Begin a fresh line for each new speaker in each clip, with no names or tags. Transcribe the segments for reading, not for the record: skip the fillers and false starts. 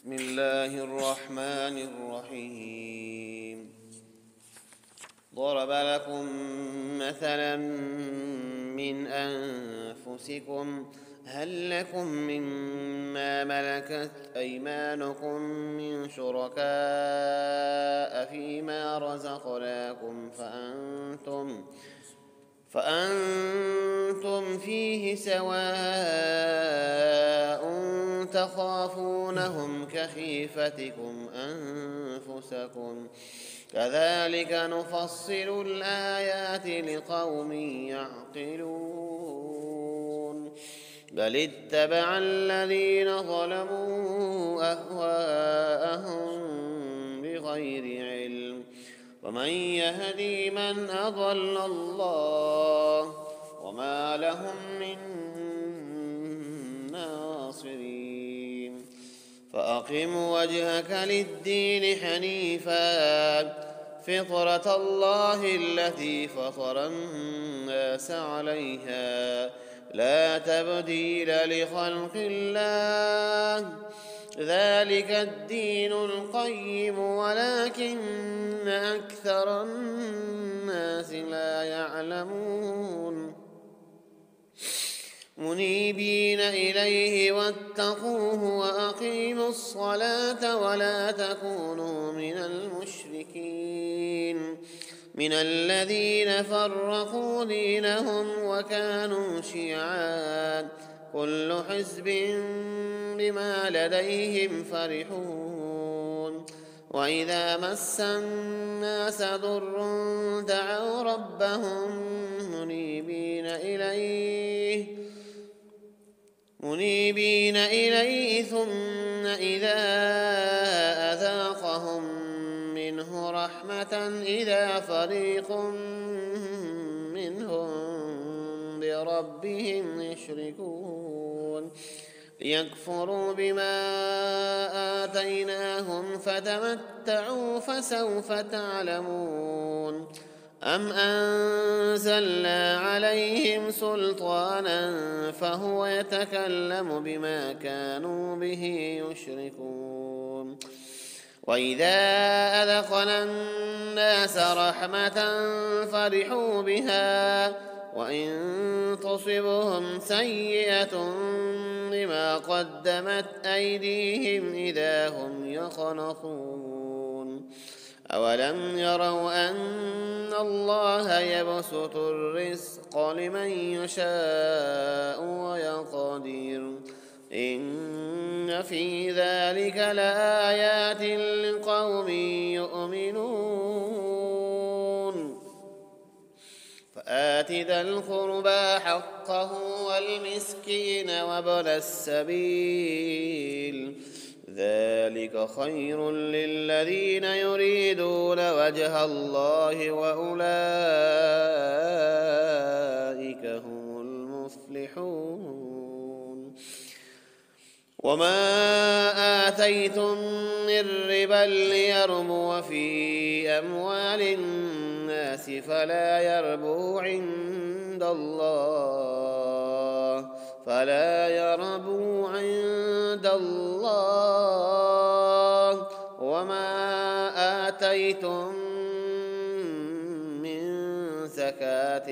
بسم الله الرحمن الرحيم. ضرب لكم مثلا من أنفسكم هل لكم مما ملكت أيمانكم من شركاء فيما رزقناكم فأنتم فيه سواء تخافونهم كخيفتكم أنفسكم كذلك نفصل الآيات لقوم يعقلون. بل اتبع الذين ظلموا أهواءهم بغير علم ومن يهدي من أضل الله وما لهم من ناصرين. فأقم وجهك للدين حنيفا فطرة الله التي فطر الناس عليها لا تبديل لخلق الله ذلك الدين القيم ولكن أكثر الناس لا يعلمون. منيبين إليه واتقوه وأقيموا الصلاة ولا تكونوا من المشركين من الذين فرقوا دينهم وكانوا شيعا كل حزب بما لديهم فرحون. وإذا مس الناس ضر دعوا ربهم منيبين إليه ثم إذا أذاقهم منه رحمة إذا فريق منهم بربهم يشركون. ليكفروا بما آتيناهم فتمتعوا فسوف تعلمون. أم أنزلنا عليهم سلطانا فهو يتكلم بما كانوا به يشركون. وإذا أذقنا الناس رحمة فرحوا بها وإن تصبهم سيئة بما قدمت أيديهم إذا هم يقنطون. أولم يروا أن الله يبسط الرزق لمن يشاء ويقدر إن في ذلك لآيات لقوم يؤمنون. فآت ذا القربى حقه والمسكين وابن السبيل ذلك خير للذين يريدون وجه الله وأولئك هم المفلحون. وما آتيتم من ربا ليربو في أموال الناس فلا يربو عند الله وما آتيتم من زكاة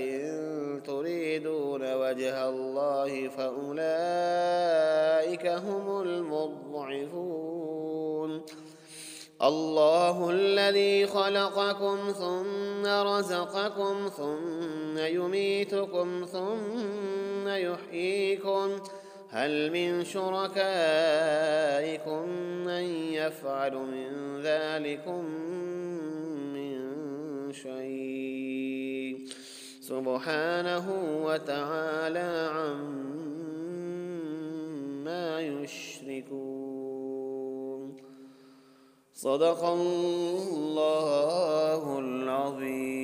تريدون وجه الله فأولئك هم المضعفون. الله الذي خلقكم ثم رزقكم ثم يميتكم ثم يحييكم هل من شركائكم من يفعل من ذلكم من شيء سبحانه وتعالى عما يشركون. صدق الله العظيم.